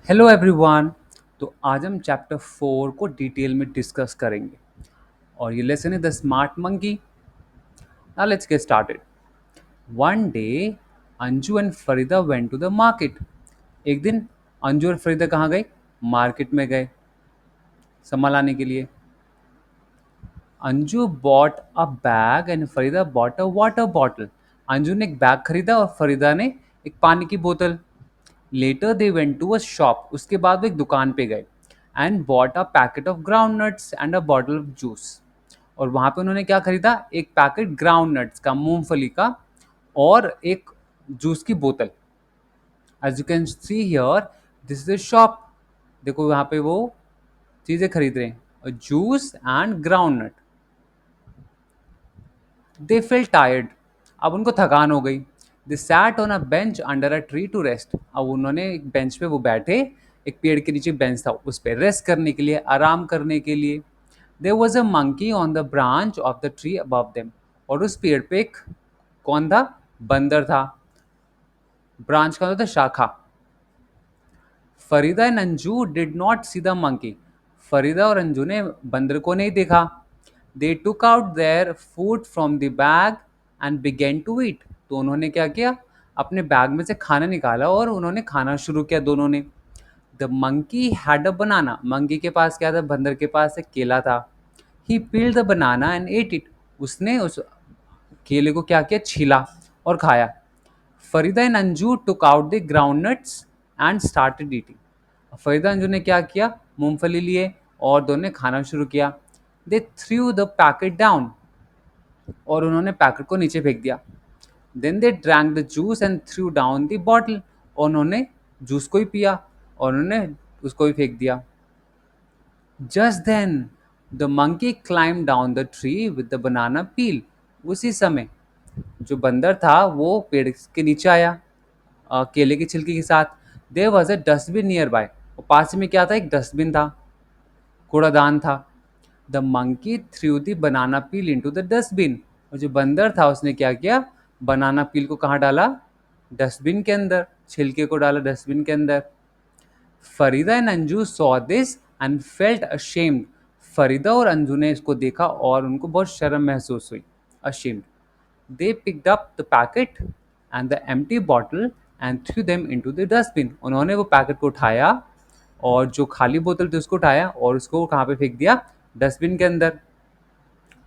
Hello everyone. तो आज हम चैप्टर 4 को डिटेल में डिस्कस करेंगे और ये लेसन है the smart monkey. Now let's get started. One day Anju and Farida went to the market. एक दिन अंजू और फरीदा कहाँ गए? मार्केट में गए सामान लाने के लिए। Anju bought a bag and Farida bought a water bottle. Anju ने एक बैग खरीदा और फरीदा ने एक पानी की बोतल। Later they went to a shop. उसके बाद वो एक दुकान पे गए and bought a packet of groundnuts and a bottle of juice. और वहां पे उन्होंने क्या खरीदा? एक पैकेट ग्राउंड नट्स का, मूंगफली का, और एक जूस की बोतल। As you can see here, this is shop. देखो यहाँ पे वो चीजें खरीद रहे हैं, juice and ground nut. They fell tired. अब उनको थकान हो गई। They sat on a bench under a tree to rest. अब उन्होंने एक बेंच पे वो बैठे, एक पेड़ के नीचे बेंच था, उस पर रेस्ट करने के लिए, आराम करने के लिए। There was a monkey on the branch of the tree above them. और उस पेड़ पे एक कौन था? बंदर था। ब्रांच का मतलब था शाखा। Farida and Anju did not see the monkey. Farida और अंजू ने बंदर को नहीं देखा। They took out their food from the bag and began to eat. तो उन्होंने क्या किया? अपने बैग में से खाना निकाला और उन्होंने खाना शुरू किया दोनों ने। The monkey had a banana. Monkey के पास क्या था? बंदर के पास एक केला था। He peeled the banana and ate it. उसने उस केले को क्या किया? छीला और खाया। Farida and Anju took out the groundnuts and started eating. Farida Anju ने क्या किया? मूंगफली लिए और दोनों ने खाना शुरू किया। They threw the packet down. और उन्होंने पैकेट को नीचे फेंक दिया। Then they drank the juice and threw down the bottle. और उन्होंने जूस को ही पिया और उन्होंने उसको ही फेंक दिया। Just then the monkey climb down the tree with the banana peel. उसी समय जो बंदर था वो पेड़ के नीचे आया, केले की छिलके के साथ। There was a dustbin nearby. और पास में क्या था? एक डस्टबिन था, कूड़ादान था। The monkey through the banana peel into the dustbin. और जो बंदर था उसने क्या किया? बनाना पील को कहाँ डाला? डस्टबिन के अंदर। छिलके को डाला डस्टबिन के अंदर। Farida and Anju saw this and felt ashamed. Farida और अंजू ने इसको देखा और उनको बहुत शर्म महसूस हुई, ashamed. They picked up the packet and the empty bottle and threw them into the dustbin. उन्होंने वो पैकेट को उठाया और जो खाली बोतल थी उसको उठाया और उसको कहाँ पे फेंक दिया? डस्टबिन के अंदर।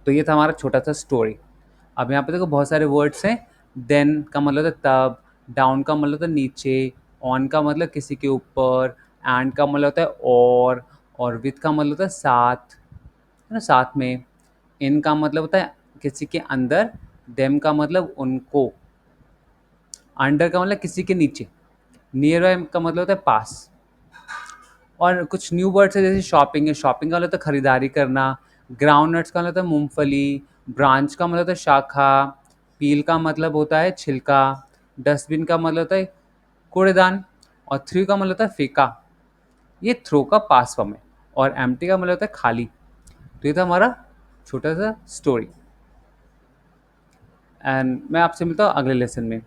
तो ये था हमारा छोटा सा स्टोरी। अब यहाँ पे देखो बहुत सारे वर्ड्स हैं। देन का मतलब था तब, डाउन का मतलब था नीचे, ऑन का मतलब किसी के ऊपर, एंड का मतलब होता है और विथ का मतलब होता है साथ, है ना, साथ में। इन का मतलब होता है किसी के अंदर। देम का मतलब उनको। अंडर का मतलब किसी के नीचे। नियर बाय का मतलब होता है पास। और कुछ न्यू वर्ड्स है जैसे शॉपिंग है। शॉपिंग का मतलब होता है खरीदारी करना। ग्राउंड नट्स का मतलब होता है मूंगफली। ब्रांच का मतलब होता है शाखा। पील का मतलब होता है छिलका। डस्टबिन का मतलब होता है कूड़ेदान। और थ्रू का मतलब होता है फेंका। ये थ्रो का पास फॉर्म है। और एम्प्टी का मतलब होता है खाली। तो ये था हमारा छोटा सा स्टोरी। एंड मैं आपसे मिलता हूँ अगले लेसन में।